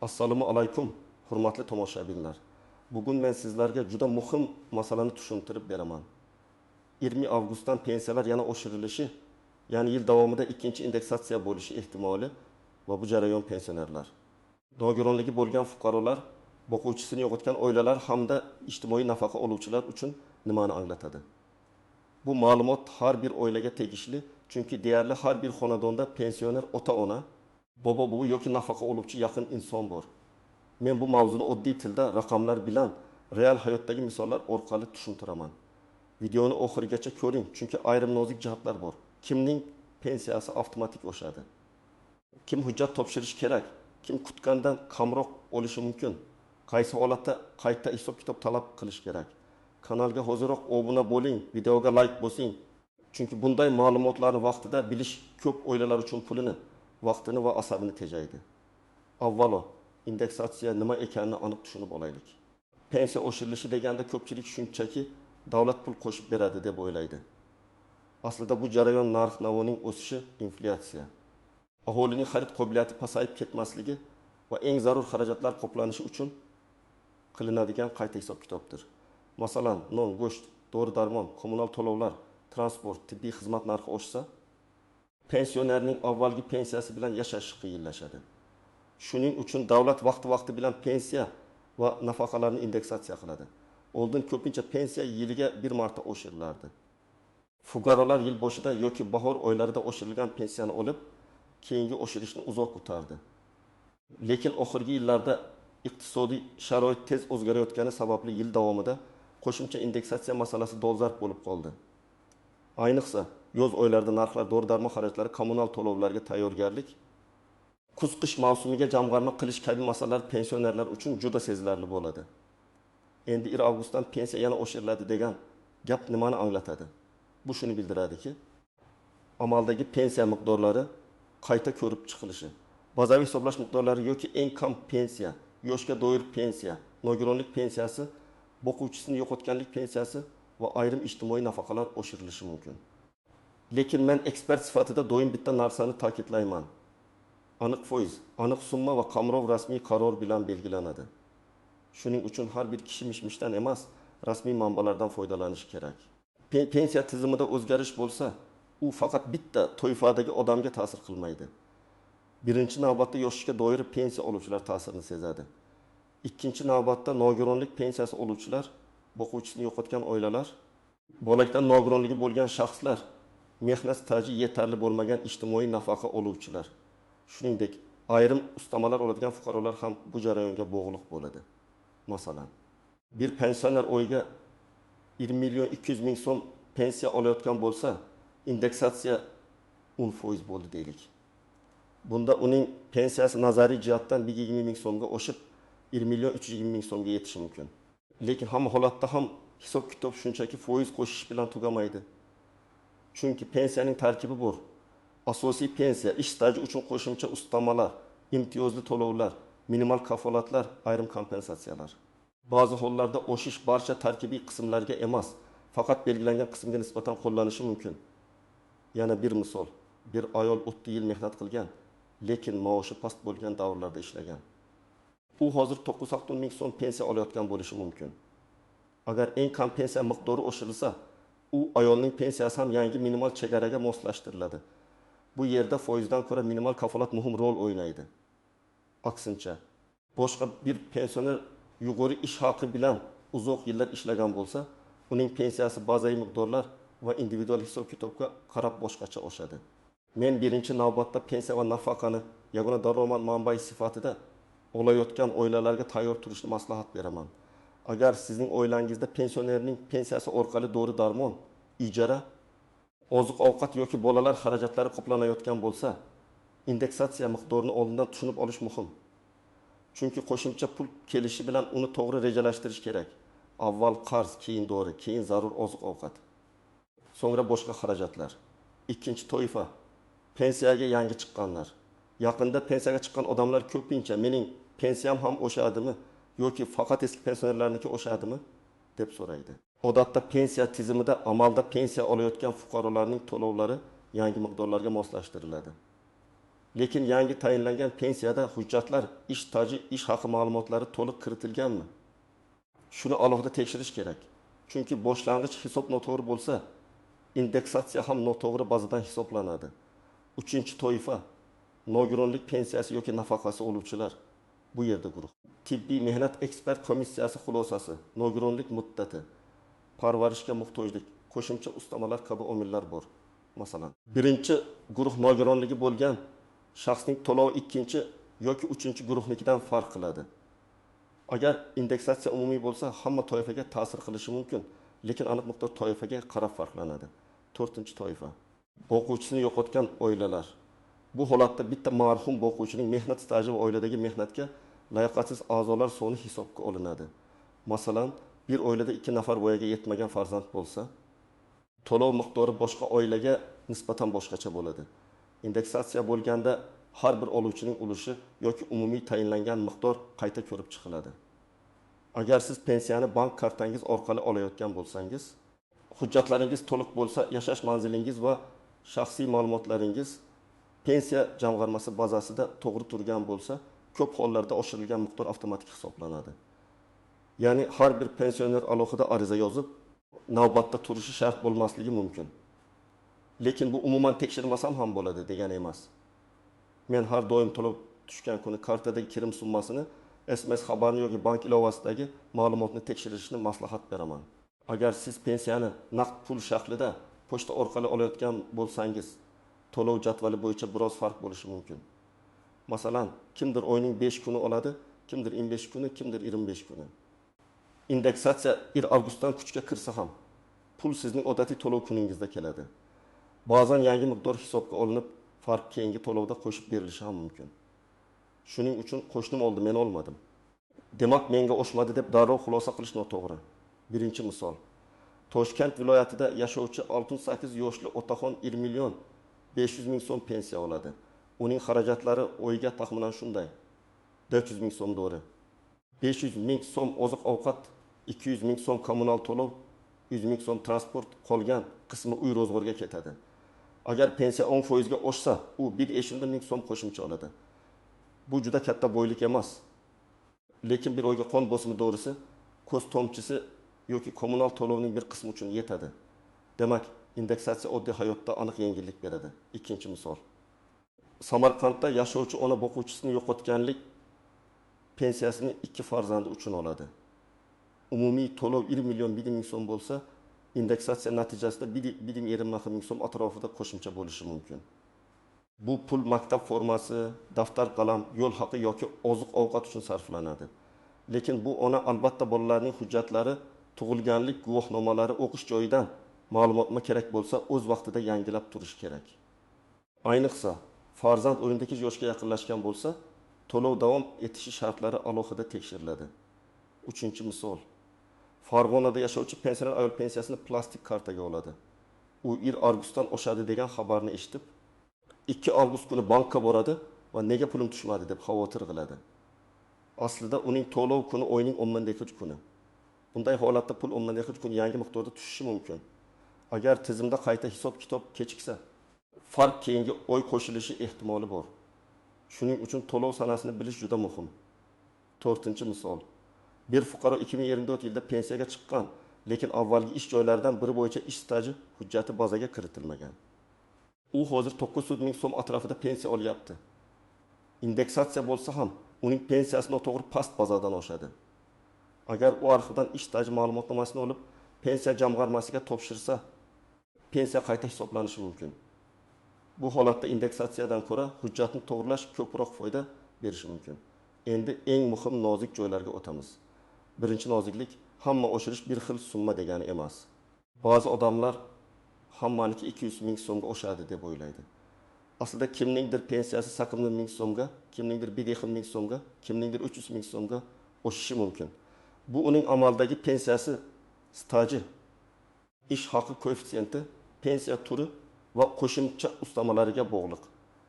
Assalomu alaykum, hurmatli tomoshabinlar. Bugun men sizlarga juda muhim masalani tushuntirib beraman. 20 avgustdan pensiyalar yana oshirilishi, ya'ni yil davomida ikkinchi indeksatsiya bo'lishi ehtimoli va bu jarayon pensionerlar, nogironligi bo'lgan fuqarolar, boquvchisini yo'qotgan oilalar hamda ijtimoiy nafaqa oluvchilar uchun nimani anglatadi? Bu ma'lumot har bir oilaga tegishli, chunki deyarli har bir xonadonda pensioner ota-ona, bobo buvi yoki nafaqa oluvchi yaqin inson bor. Men bu mavzuni oddiy tilda raqamlar bilan real hayotdagi misollar orqali tushuntiraman. Videoni oxirigacha ko'ring, chunki ayrim nozik jihatlar bor. Kimning pensiyasi avtomatik oshadi? Kim hujjat topshirish kerak? Kim kutgandan kamroq olishi mumkin? Qaysi holatda qayta hisob kitob talab qilish kerak? Kanalga hoziroq obuna bo'ling, videoga like bosing. Chunki bunday ma'lumotlarni vaqtida bilish ko'p oilalar uchun pulini, vaqtini va asabini tejaydi. Avvalo, indeksatsiya nima ekanini aniq tushunib olaylik. Pensiya oshirilishi deganda ko'pchilik shunchaki davlat pul qo'shib beradi deb o'ylaydi. Aslida bu jarayon narx-navoning o'sishi, inflyatsiya, aholining xarid qobiliyati pasayib ketmasligi va eng zarur xarajatlar qoplanishi uchun qilinadigan qayta hisob kitobdir. Masalan, non, go'sht, dori-darmon, kommunal to'lovlar, transport, tibbiy xizmat narxi oshsa, pensionerning avvalgi pensiyasi bilan yashashi qiyinlashadi. Shuning uchun davlat vaqti bilan pensiya va nafaqalarni indeksatsiya qiladi. Oldin ko'pincha pensiya yiliga bir marta oshirilardi. Fuqarolar yil boshida yoki bahor oylarida oshirilgan pensiyani olib, keyingi oshirishni uzoq kutardi. Lekin oxirgi yillarda iqtisodiy sharoit tez o'zgarayotgani sababli yil davomida qo'shimcha indeksatsiya masalasi dolzarb bo'lib qoldi. Ayniqsa, yoz oylarida narxlar, dori-darmon xarajatlari, kommunal to'lovlarga tayyorgarlik, kuz-qish mavsumiga jamg'arma qilish kabi masalalar pensionerlar uchun juda sezilarli bo'ladi. Endi 1 avgustdan pensiya yana oshiriladi degan gap nimani anglatadi? Bu shuni bildiradiki, amaldagi pensiya miqdorlari qayta ko'rib chiqilishi, bazaviy hisoblash miqdorlari yoki eng kam pensiya, yoshga doir pensiya, nogironlik pensiyasi, boquvchisini yo'qotganlik pensiyasi va ayrim ijtimoiy nafaqalar oshirilishi mumkin. Lekin men ekspert sifatida doim bitta narsani ta'kidlayman. Aniq foiz, aniq summa va qamrov rasmiy qaror bilan belgilanadi. Shuning uchun har bir kishi mishmishdan emas, rasmiy manbalardan foydalanish kerak. Pensiya tizimida o'zgarish bo'lsa, u faqat bitta toifadagi odamga ta'sir qilmaydi. Birinchi navbatda yoshga doir pensiya oluvchilar ta'sirini sezadi. Ikkinchi navbatda nogironlik pensiyasi oluvchilar, boquvchisini yo'qotgan oilalar, bolakdan nogironligi bo'lgan shaxslar, mehnat staji yetarli bo'lmagan ijtimoiy nafaqa oluvchilar, shuningdek ayrim ustamalar oladigan fuqarolar ham bu jarayonga bog'liq bo'ladi. Masalan, bir pensioner oyiga 20 million 200 ming so'm pensiya olayotgan bo'lsa, indeksatsiya 10% bo'ldi deylik. Bunda uning pensiyasi nazariy jihatdan 120 ming so'mga oshib 1 million 320 ming so'mga yetishi mumkin. Lekin hamma holatda ham hisob kitob shunchaki foiz qo'shish bilan tugamaydi. Chunki pensiyaning tarkibi bor. Asosiy pensiya, ish staji uchun qo'shimcha ustamalar, imtiyozli to'lovlar, minimal kafolatlar, ayrim kompensatsiyalar. Ba'zi hollarda oshish barcha tarkibiy qismlarga emas, faqat belgilangan qismga nisbatan qo'llanishi mumkin. Yana bir misol, bir ayol 30 yil mehnat qilgan, lekin maoshi past bo'lgan davrlarda ishlagan. U hozir 960 ming so'm pensiya olayotgan bo'lishi mumkin. Agar eng kam pensiya miqdori oshirilsa, u ayolning pensiyasi ham yangi minimal chegaraga moslashtiriladi. Bu yerda foizdan ko'ra minimal kafolat muhim rol o'ynaydi. Aksincha, boshqa bir pensioner yuqori ish haqi bilan uzoq yillar ishlagan bo'lsa, uning pensiyasi bazaviy miqdorlar va individual hisob-kitobga qarab boshqacha oshadi. Men birinchi navbatda pensiya va nafaqani yagona daromad manbai sifatida olayotgan oilalarga tayyor turishni maslahat beraman. Agar sizning oilangizda pensionerning pensiyasi orqali dori-darmon, ijara, oziq-ovqat yoki bolalar xarajatlari qoplanayotgan bo'lsa, indeksatsiya miqdorini oldindan tushunib olish muhim. Chunki qo'shimcha pul kelishi bilan uni to'g'ri rejalashtirish kerak. Avval qarz, keyin dori, keyin zarur oziq-ovqat. So'ngra boshqa xarajatlar. Ikkinchi toifa, pensiyaga yangi chiqqanlar. Yaqinda pensiyaga chiqqan odamlar ko'pincha mening pensiyam ham o'shadimi yoki faqat eski pensionerlarniki o'shadimi deb so'raydi. Odatda pensiya tizimida amalda pensiya olayotgan fuqarolarning to'lovlari yangi miqdorlarga moslashtiriladi. Lekin yangi tayinlangan pensiyada hujjatlar, ish staji, ish haqi ma'lumotlari to'liq kiritilganmi? Shuni alohida tekshirish kerak. Chunki boshlang'ich hisob noto'g'ri bo'lsa, indeksatsiya ham noto'g'ri bazadan hisoblanadi. Uchinchi toifa nogironlik pensiyasi yoki nafaqasi oluvchilar. Bu yerda guruh. Tibbiy mehnat ekspert komissiyasi xulosasi, nogironlik muddati, parvarishga muhtojlik, qo'shimcha ustamalar kabi omillar bor. Masalan, birinchi guruh nogironligi bo'lgan shaxsning to'lovi ikkinchi yoki uchinchi guruhnikidan farq qiladi. Agar indeksatsiya umumiy bo'lsa, hamma toifaga ta'sir qilishi mumkin, lekin aniq miqdor toifaga qarab farqlanadi. 4-toifa. O'quvchisini yo'qotgan oilalar. Bu holatda bitta marhum o'quvchining mehnat staji va oiladagi mehnatga layoqatsiz a'zolar soni hisobga olinadi. Masalan, bir oilada 2 nafar voyaga yetmagan farzand bo'lsa, to'lov miqdori boshqa oilaga nisbatan boshqacha bo'ladi. Indeksatsiya bo'lganda har bir oluvchining ulushi yoki umumiy tayinlangan miqdor qayta ko'rib chiqiladi. Agar siz pensiyani bank kartangiz orqali olayotgan bo'lsangiz, hujjatlaringiz to'liq bo'lsa, yashash manzilingiz va shaxsiy ma'lumotlaringiz pensiya jamg'armasi bazasida to'g'ri turgan bo'lsa, ko'p hollarda oshirilgan miqdor avtomatik hisoblanadi. Ya'ni har bir pensioner alohida ariza yozib, navbatda turishi shart bo'lmasligi mumkin. Lekin bu umuman tekshirmasam ham bo'ladi degani emas. Men har doim to'lov tushgan kuni kartadagi kirim summasini SMS xabarni yoki bank ilovasidagi ma'lumotni tekshirishni maslahat beraman. Agar siz pensiyani naqd pul shaklida pochta orqali olayotgan bo'lsangiz, to'lov jadvali bo'yicha biroz farq bo'lishi mumkin. Masalan, kimdir oyning 5 kuni oladi, kimdir 15 kuni, kimdir 25 kuni. Indeksatsiya 1 avgustdan kuchga kirsa ham, pul sizning odatiy to'lov kuningizda keladi. Ba'zan yangi miqdor hisobga olinib, farq keyingi to'lovda qo'shib berilishi ham mumkin. Shuning uchun qo'shnim oldi, men olmadim. Demak, menga oshmadi deb darrov xulosa qilish noto'g'ri. Birinchi misol. Toshkent viloyatida yashovchi 68 yoshli otaxon 1 million 500 ming so'm pensiya oladi. Uning xarajatlari oyga taxminan shunday: 400 ming so'm dori, 500 ming so'm oziq-ovqat, 200 ming so'm kommunal to'lov, 100 ming so'm transport, qolgan qismi uy ro'zg'orga ketadi. Agar pensiya 10% ga oshsa, u 1,5 ming so'm qo'shimcha oladi. Bu juda katta boylik emas. Lekin bir oyga qon bosimi dorisi, ko'z tomchisi yoki kommunal to'lovning bir qismi uchun yetadi. Demak, indeksatsiya oddiy hayotda aniq yengillik beradi. Ikkinchi misol. Samarqandda yashovchi ona boquvchisini yo'qotganlik pensiyasini 2 farzandi uchun oladi. Umumiy to'lov 1 million 1 ming so'm bo'lsa, indeksatsiya natijasida 1,20 ming so'm atrofida qo'shimcha bo'lishi mumkin. Bu pul maktab formasi, daftar qalam, yo'l haqi yoki oziq-ovqat uchun sarflanadi. Lekin bu ona albatta bolalarning hujjatlari, tug'ilganlik guvohnomalari o'qish joyidan ma'lumotma kerak bo'lsa, o'z vaqtida yangilab turish kerak. Ayniqsa, farzand 18 yoshga yaqinlashgan bo'lsa, to'lov davom etishi shartlari alohida tekshiriladi. Uchinchi misol. Farg'onada yashovchi pensioner ayol pensiyasini plastik kartaga oladi. U 1 avgustdan oshadi degan xabarni eshitib, 2 avgust kuni bankka boradi va nega pulim tushmadi deb xavotir qiladi. Aslida uning to'lov kuni oyning 10-kuni. Bunday holatda pul 10-kuni yangi miqdorda tushishi mumkin. Agar tizimda qayta hisob-kitob kechiksa, farq keyingi oy qo'shilishi ehtimoli bor. Shuning uchun to'lov sanasini bilish juda muhim. 4-misol. Bir fuqaro 2024 yilda pensiyaga chiqqan, lekin avvalgi ish joylaridan biri bo'yicha ish staji hujjati bazaga kiritilmagan. U hozir 900 ming so'm atrofida pensiya olyapti. Indeksatsiya bo'lsa ham, uning pensiyasi noto'g'ri past bazadan oshadi. Agar u arxivdan ish staji ma'lumotnomasini olib, pensiya jamg'armasiga topshirsa, pensiya qayta hisoblanishi mumkin. Bu holatda indeksatsiyadan ko'ra hujjatni to'g'rilash ko'proq foyda berishi mumkin. Endi eng muhim nozik joylarga o'tamiz. Birinchi noziklik, hamma oshirish bir xil summa degani emas. Ba'zi odamlar hammaniki 200 ming so'mga oshadi deb o'ylaydi. Aslida kimningdir pensiyasi 800 ming so'mga, kimningdir 1,5 ming so'mga, kimningdir 300 ming so'mga oshishi mumkin. Bu uning amaldagi pensiyasi, staji, ish haqi koeffitsiyenti, pensiya turi va qo'shimcha ustamalariga bog'liq.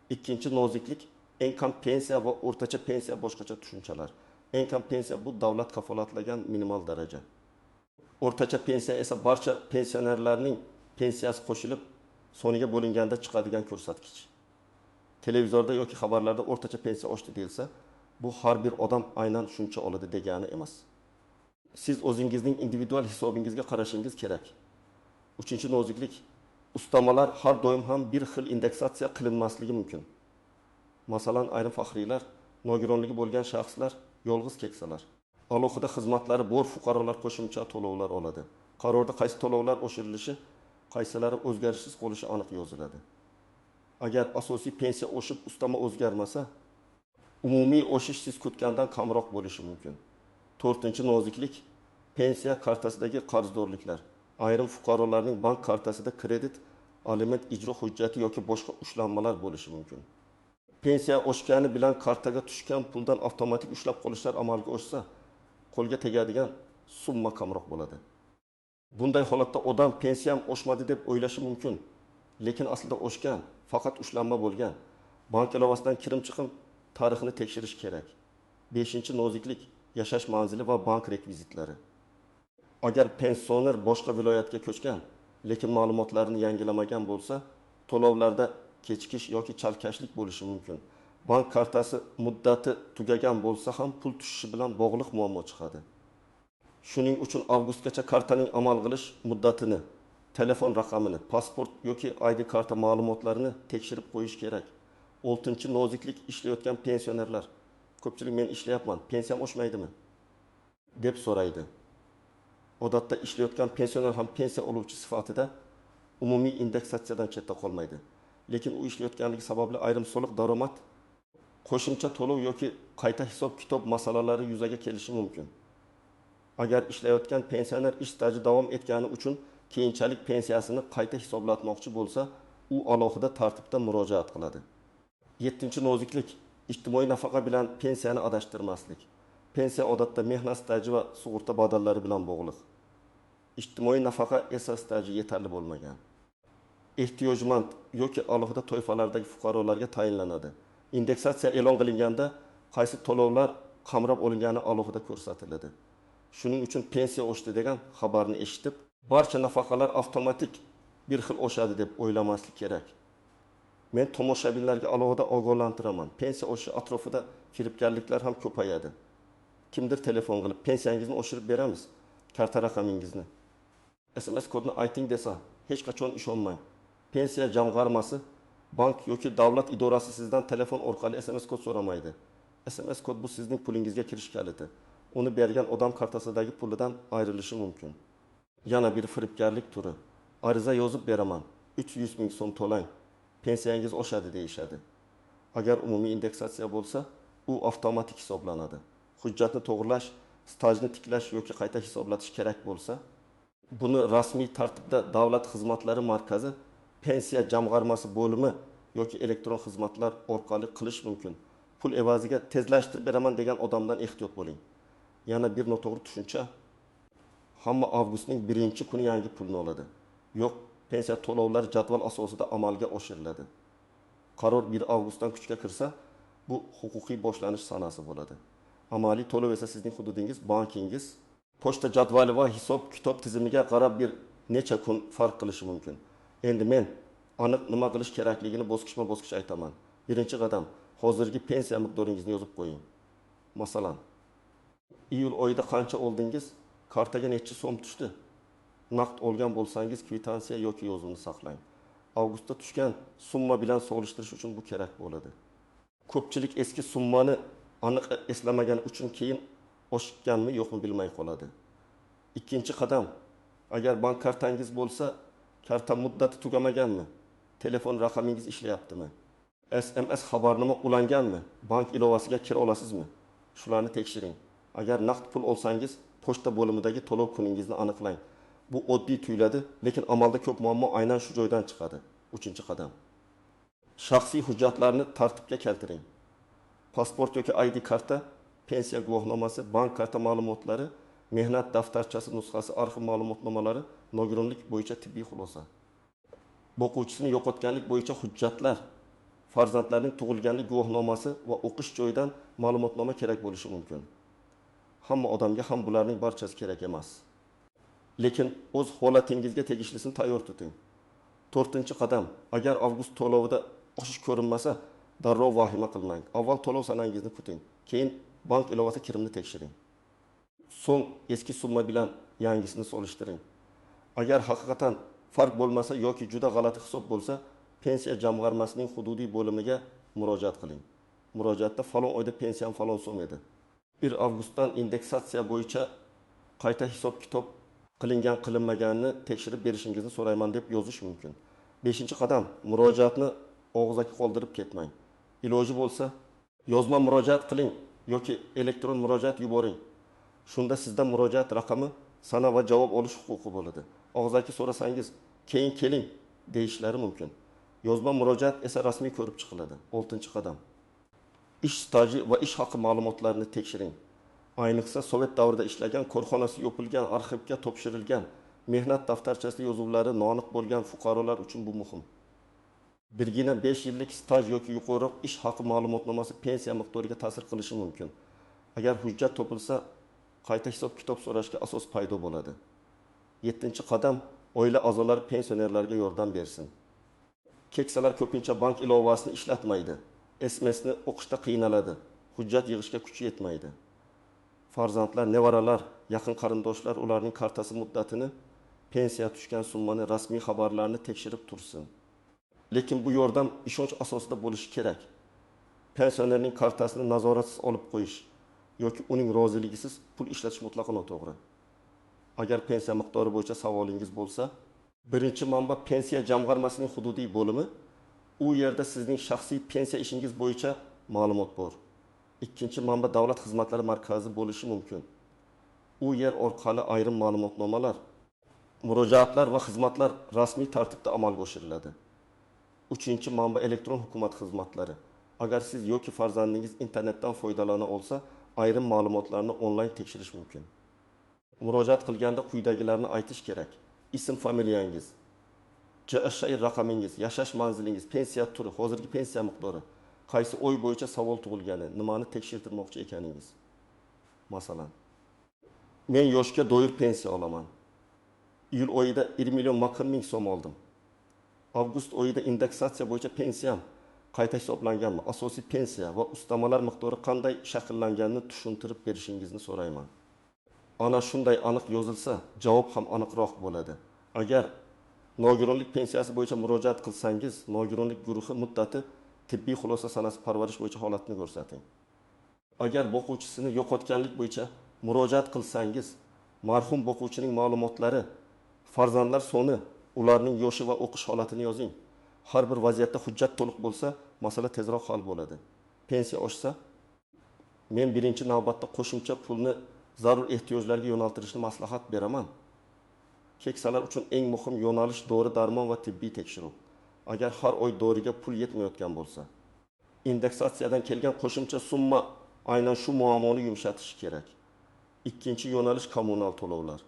Ikkinchi noziklik, eng kam pensiya va o'rtacha pensiya boshqacha tushunchalar. Eng kam pensiya bu davlat kafolatlagan minimal daraja. O'rtacha pensiya esa barcha pensionerlarning pensiyasi qo'shilib, soniga bo'linganda chiqadigan ko'rsatkich. televizorda yoki xabarlarda o'rtacha pensiya oshdi deyilsa, bu har bir odam aynan shuncha oladi degani emas. Siz o'zingizning individual hisobingizga qarashingiz kerak. Uchinchi noziklik, ustamalar har doim ham bir xil indeksatsiya qilinmasligi mumkin. Masalan, ayrim faxriylar, nogironligi bo'lgan shaxslar, yolg'iz keksalar, alohida xizmatlari bor fuqarolar qo'shimcha to'lovlar oladi. Qarorda qaysi to'lovlar oshirilishi, qaysilari o'zgarishsiz qolishi aniq yoziladi. Agar asosiy pensiya oshib, ustama o'zgarmasa, umumiy oshish siz kutgandan kamroq bo'lishi mumkin. 4-noziklik, pensiya kartasidagi qarzdorliklar. Ayrim fuqarolarning bank kartasida kredit, aliment ijro hujjati yoki boshqa ushlanmalar bo'lishi mumkin. Pensiya oshgani bilan kartaga tushgan puldan avtomatik ushlab qolishlar amalga oshsa, qo'lga tegadigan summa kamroq bo'ladi. Bunday holatda odam pensiyam oshmadi deb o'ylashi mumkin, lekin aslida oshgan, faqat ushlanma bo'lgan. Bank ilovasidan kirim-chiqim tarixini tekshirish kerak. 5-noziklik, yashash manzili va bank rekvizitlari. Agar pensioner boshqa viloyatga ko'chgan, lekin ma'lumotlarini yangilamagan bo'lsa, to'lovlarda kechikish yoki chalkashlik bo'lishi mumkin. Bank kartasi muddati tugagan bo'lsa ham pul tushishi bilan bog'liq muammo chiqadi. Shuning uchun avgustgacha kartaning amal qilish muddatini, telefon raqamini, pasport yoki ID karta ma'lumotlarini tekshirib qo'yish kerak. 6-noziklik, ishlayotgan pensionerlar. Ko'pchilik men ishlayapman, pensiyam oshmaydimi deb so'raydi. Odatda ishlayotgan pensioner ham pensiya oluvchi sifatida umumiy indeksatsiyadan chetda qolmaydi. Lekin u ishlayotganligi sababli ayrim soliq daromad, qo'shimcha to'lov yoki qayta hisob-kitob masalalari yuzaga kelishi mumkin. Agar ishlayotgan pensioner ish staji davom etgani uchun keyinchalik pensiyasini qayta hisoblatmoqchi bo'lsa, u alohida tartibda murojaat qiladi. 7-noziklik, ijtimoiy nafaqa bilan pensiyani adashtirmaslik. Pensiya odatda mehnat staji va sug'urta badallari bilan bog'liq. Ijtimoiy nafaqa esa staji yetarli bo'lmagan. Ehtiyojmand yoki alohida toifalardagi fuqarolarga tayinlanadi. Indeksatsiya e'lon qilinganda qaysi to'lovlar qamrab olingani alohida ko'rsatiladi. Shuning uchun pensiya oshdi degan xabarni eshitib, barcha nafaqalar avtomatik bir xil oshadi deb o'ylamaslik kerak. Men tomoshabinlarga alohida ogohlantiraman. Pensiya oshishi atrofida firibgarliklar ham ko'payadi. Kimdir telefon qilib, pensiyangizni oshirib beramiz, karta raqamingizni, SMS kodni ayting desa, hech qachon ishonmang. Pensiya jamg'armasi, bank yoki davlat idorasi sizdan telefon orqali SMS kod so'ramaydi. SMS kod bu sizning pulingizga kirish kaliti. Uni bergan odam kartasidagi pulidan ayrilishi mumkin. Yana bir firibgarlik turi. Ariza yozib beraman, 300 ming so'm to'lang, pensiyangiz oshadi deyishadi. Agar umumiy indeksatsiya bo'lsa, u avtomatik hisoblanadi. Hujjatni to'g'rilash, stajni tiklash yoki qayta hisoblatish kerak bo'lsa, buni rasmiy tartibda Davlat xizmatlari markazi, pensiya jamg'armasi bo'limi yoki elektron xizmatlar orqali qilish mumkin. Pul evaziga tezlashtirib beraman degan odamdan ehtiyot bo'ling. Yana bir noto'g'ri tushuncha, hamma avgustning 1-kuni yangi pulni oladi. Yo'q, pensiya to'lovlari jadval asosida amalga oshiriladi. Qaror 1 avgustdan kuchga kirsa, bu huquqiy boshlanish sanasi bo'ladi. Amaliy to'lov esa sizning hududingiz, bankingiz, pochta jadvali va hisob-kitob tizimiga qarab bir necha kun farq qilishi mumkin. Endi men aniq nima qilish kerakligini bosqichma-bosqich aytaman. Birinchi qadam, hozirgi pensiya miqdoringizni yozib qo'ying. Masalan, iyul oyida qancha oldingiz, kartaga necha so'm tushdi? Naqd olgan bo'lsangiz, kvitansiya yoki yozuvni saqlang. Avgustda tushgan summa bilan solishtirish uchun bu kerak bo'ladi. Ko'pchilik eski summani aniq eslamagan uchun keyin oshganmi yo'qmi bilmay qoladi. Ikkinchi qadam, agar bank kartangiz bo'lsa, karta muddati tugamaganmi? Telefon raqamingiz ishlayaptimi? SMS xabarnoma ulanganmi? Bank ilovasiga kira olasizmi? Shularni tekshiring. Agar naqd pul olsangiz, pochta bo'limidagi to'lov kuningizni aniqlang. Bu oddiy tuyuladi, lekin amalda ko'p muammo aynan shu joydan chiqadi. 3-qadam. Shaxsiy hujjatlarni tartibga keltiring. Pasport yoki ID karta, pensiya guvohnomasi, bank karta ma'lumotlari, mehnat daftarchasi nusxasi, arxiv ma'lumotnomalari, nogironlik bo'yicha tibbiy xulosa. O'quvchisini yo'qotganlik bo'yicha hujjatlar, farzandlarning tug'ilganlik guvohnomasi va o'qish joyidan ma'lumotnoma kerak bo'lishi mumkin. Hamma odamga ham bularning barchasi kerak emas. Lekin o'z holatingizga tegishlisini tayyor tuting. 4-qadam, agar avgust to'lovida oshish ko'rinmasa, Darrov vahima qilmang. Avval to'lov sanangizni kuting. Keyin bank ilovasi kirimni tekshiring. So'ng eski summa bilan yangisini solishtiring. Agar haqiqatan farq bo'lmasa yoki juda g'alati hisob bo'lsa, pensiya jamg'armasining hududiy bo'limiga murojaat qiling. Murojaatda falon oyda pensiyam falon so'm edi. 1 avgustdan indeksatsiya bo'yicha qayta hisob-kitob qilingan qilinmaganini tekshirib berishingizni so'rayman deb yozish mumkin. 5-qadam, murojaatni og'zaki qoldirib ketmang. Iloji bo'lsa, yozma murojaat qiling yoki elektron murojaat yuboring. Shunda sizda murojaat raqami, sana va javob olish huquqi bo'ladi. Og'zaki so'rasangiz, keyin keling deyishlari mumkin. Yozma murojaat esa rasmiy ko'rib chiqiladi. 6-qadam. Ish staji va ish haqi ma'lumotlarini tekshiring. Ayniqsa Sovet davrida ishlagan, korxonasi yopilgan, arxivga topshirilgan, mehnat daftarchasi yozuvlari noaniq bo'lgan fuqarolar uchun bu muhim. Birgina 5 yillik staj yoki yuqoriroq ish haqi ma'lumotnomasi pensiya miqdoriga ta'sir qilishi mumkin. Agar hujjat topilsa, qayta hisob-kitob so'rashga asos paydo bo'ladi. 7-qadam, oila a'zolari pensionerlarga yordam bersin. Keksalar ko'pincha bank ilovasini ishlatmaydi. SMS'ni o'qishda qiynaladi. Hujjat yig'ishga kuchi yetmaydi. Farzandlar, nevaralar, yaqin qarindoshlar ularning kartasi muddatini, pensiya tushgan summani, rasmiy xabarlarni tekshirib tursin. Lekin bu yordam ishonch asosida bo'lishi kerak. Pensionerning kartasini nazoratsiz olib qo'yish yoki uning roziligisiz pul ishlatish mutlaqo noto'g'ri. Agar pensiya miqdori bo'yicha savolingiz bo'lsa, birinchi manba pensiya jamg'armasining hududiy bo'limi, u yerda sizning shaxsiy pensiya ishingiz bo'yicha ma'lumot bor. Ikkinchi manba davlat xizmatlari markazi bo'lishi mumkin. U yer orqali ayrim ma'lumotnomalar, murojaatlar va xizmatlar rasmiy tartibda amalga oshiriladi. Uchinchi manba elektron hukumat xizmatlari. Agar siz yoki farzandingiz internetdan foydalana olsa, ayrim ma'lumotlarni onlayn tekshirish mumkin. Murojaat qilganda quyidagilarni aytish kerak. Ism, familiyangiz, JSHI raqamingiz, yashash manzilingiz, pensiya turi, hozirgi pensiya miqdori, qaysi oy bo'yicha savol tug'ilgani, nimani tekshirtirmoqchi ekaningiz. Masalan, men yoshga doir pensiya olaman. Iyul oyida 1 million 40 ming so'm oldim. Avgust oyida indeksatsiya bo'yicha pensiyam qayta hisoblanganmi? Asosiy pensiya va ustamalar miqdori qanday shakllanganini tushuntirib berishingizni so'rayman. Ana shunday aniq yozilsa, javob ham aniqroq bo'ladi. Agar nogironlik pensiyasi bo'yicha murojaat qilsangiz, nogironlik guruhi muddati, tibbiy xulosa sanasi, parvarish bo'yicha holatni ko'rsating. Agar boquvchisini yo'qotganlik bo'yicha murojaat qilsangiz, marhum boquvchining ma'lumotlari, farzandlar soni, ularning yoshi va o'qish holatini yozing. Har bir vaziyatda hujjat to'liq bo'lsa, masala tezroq hal bo'ladi. Pensiya oshsa, men birinchi navbatda qo'shimcha pulni zarur ehtiyojlarga yo'naltirishni maslahat beraman. Keksalar uchun eng muhim yo'nalish dori-darmon va tibbiy tekshiruv. Agar har oy doriga pul yetmayotgan bo'lsa, indeksatsiyadan kelgan qo'shimcha summa aynan shu muammoni yumshatishi kerak. Ikkinchi yo'nalish kommunal to'lovlar.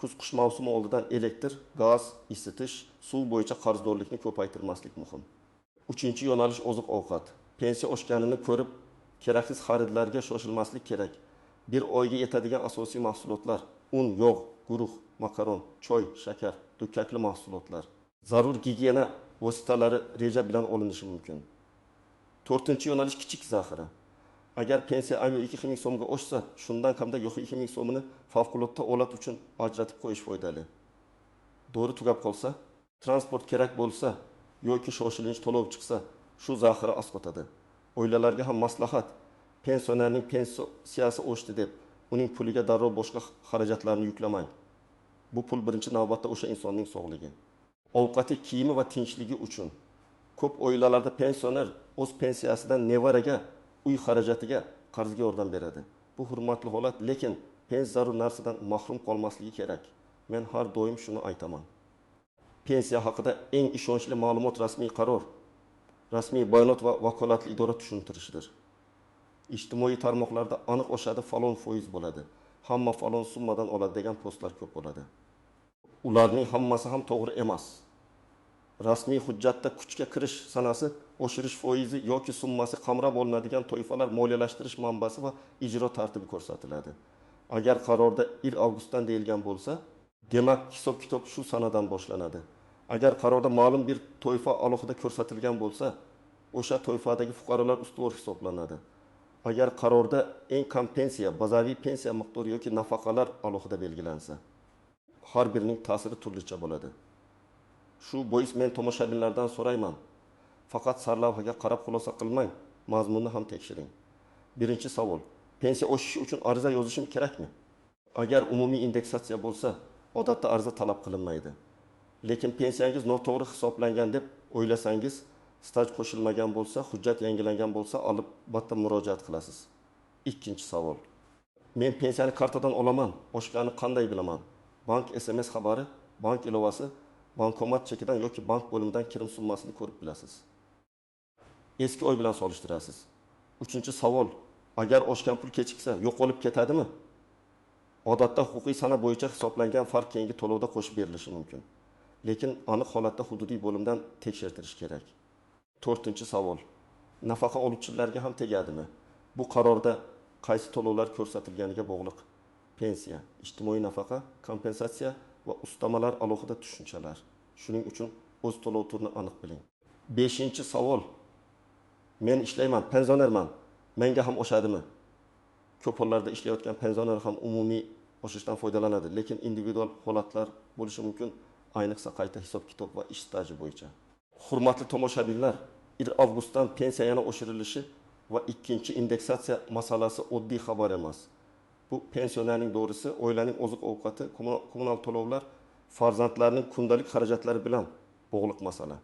Kuz-qish mavsumi oldidan elektr, gaz, isitish, suv bo'yicha qarzdorlikni ko'paytirmaslik muhim. Uchinchi yo'nalish oziq-ovqat. Pensiya oshganini ko'rib, keraksiz xaridlarga shoshilmaslik kerak. Bir oyga yetadigan asosiy mahsulotlar: un, yog', guruch, makaron, choy, shakar, dukkakli mahsulotlar. Zarur gigiyena vositalari reja bilan olinishi mumkin. 4-chi yo'nalish kichik zaxira. Agar pensiya ayni 2 ming so'mga oshsa, shundan kamda yo'q 2 ming so'mini favqulodda holat uchun ajratib qo'yish foydali. Dori tugab qolsa, transport kerak bo'lsa yoki shoshilinch to'lov chiqsa, shu zaxira asqotadi. Oilalarga ham maslahat: pensionerning pensiyasi oshdi deb uning puliga darrov boshqa xarajatlarni yuklamang. Bu pul birinchi navbatda o'sha insonning sog'ligi, ovqati, kiyimi va tinchligi uchun. Ko'p oilalarda pensioner o'z pensiyasidan nevaraga, uy xarajatiga qarzga yordam beradi. Bu hurmatli holat, lekin zarur narsadan mahrum qolmasligi kerak. Men har doim shuni aytaman. Pensiya haqida eng ishonchli ma'lumot rasmiy qaror, rasmiy bayonot va vakolatli idora tushuntirishidir. Ijtimoiy tarmoqlarda aniq oshadi, falon foiz bo'ladi, hamma falon summadan oladi degan postlar ko'p bo'ladi. Ularning hammasi ham to'g'ri emas. Rasmiy hujjatda kuchga kirish sanasi, oshirish foizi yoki summasi qamrab olinadigan toifalar moliyalashtirish manbasi va ijro tartibi ko'rsatiladi. Agar qarorda 1 avgustdan deyilgan bo'lsa, demak hisob-kitob shu sanadan boshlanadi. Agar qarorda ma'lum bir toifa alohida ko'rsatilgan bo'lsa, o'sha toifadagi fuqarolar ustuvor hisoblanadi. Agar qarorda eng kam pensiya, bazaviy pensiya miqdori yoki nafaqalar alohida belgilansa, har birining ta'siri turlicha bo'ladi. Shu bois men tomoshabinlardan so'rayman, faqat sarlavhaga qarab xulosa qilmang, mazmunni ham tekshiring. Birinchi savol: pensiya oshishi uchun ariza yozishim kerakmi? Agar umumiy indeksatsiya bo'lsa, odatda ariza talab qilinmaydi. Lekin pensiyangiz noto'g'ri hisoblangan deb o'ylasangiz, staj qo'shilmagan bo'lsa, hujjat yangilangan bo'lsa, albatta murojaat qilasiz. Ikkinchi savol: men pensiyani kartadan olaman, boshqani qanday bilaman? Bank SMS xabari, bank ilovasi, bankomat chekidan yoki bank bo'limidan kirim summasini ko'rib bilasiz. Eski oy bilan solishtirasiz. Uchinchi savol: agar oshgan pul kechiksa, yo'qolib ketadimi? Odatda huquqiy sana bo'yicha hisoblangan farq keyingi to'lovda qo'shib berilishi mumkin. Lekin aniq holatda hududiy bo'limdan tekshirtirish kerak. To'rtinchi savol: nafaqa oluvchilarga ham tegadimi? Bu qarorda qaysi to'lovlar ko'rsatilganiga bog'liq. Pensiya, ijtimoiy nafaqa, kompensatsiya va ustamalar alohida tushunchalar. Shuning uchun o'z to'lov turini aniq biling. Beshinchi savol: men ishlayman, pensionerman. Menga ham oshadimi? Ko'p hollarda ishlayotgan pensioner ham umumiy oshishdan foydalanadi, lekin individual holatlar bo'lishi mumkin, ayniqsa qayta hisob-kitob va ish staji bo'yicha. Hurmatli tomoshabinlar, 1 avgustdan pensiya yana oshirilishi va ikkinchi indeksatsiya masalasi oddiy xabar emas. Bu pensionerning dorisi, oilaning oziq-ovqati, kommunal to'lovlar, farzandlarning kundalik xarajatlari bilan bog'liq masala.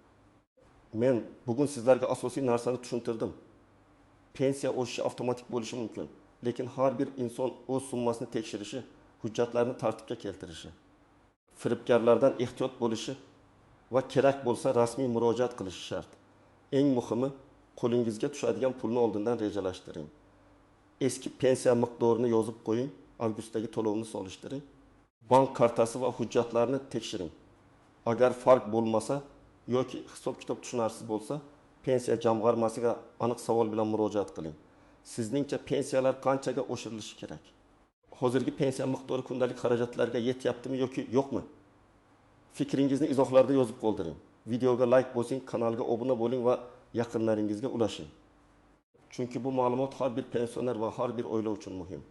Men bugun sizlarga asosiy narsani tushuntirdim. Pensiya oshishi avtomatik bo'lishi mumkin, lekin har bir inson o'z summasini tekshirishi, hujjatlarni tartibga keltirishi, firibgarlardan ehtiyot bo'lishi va kerak bo'lsa rasmiy murojaat qilishi shart. Eng muhimi, qo'lingizga tushadigan pulni oldindan rejalashtiring. Eski pensiya miqdorini yozib qo'ying, avgustdagi to'lovni solishtiring. Bank kartasi va hujjatlarni tekshiring. Agar farq bo'lmasa yoki hisob-kitob tushunarsiz bo'lsa, pensiya jamg'armasiga aniq savol bilan murojaat qiling. Sizningcha pensiyalar qanchaga oshirilishi kerak? Hozirgi pensiya miqdori kundalik xarajatlarga yetyaptimi yoki yo'qmi? Fikringizni izohlarda yozib qoldiring. Videoga like bosing, kanalga obuna bo'ling va yaqinlaringizga ulashing. Chunki bu ma'lumot har bir pensioner va har bir oila uchun muhim.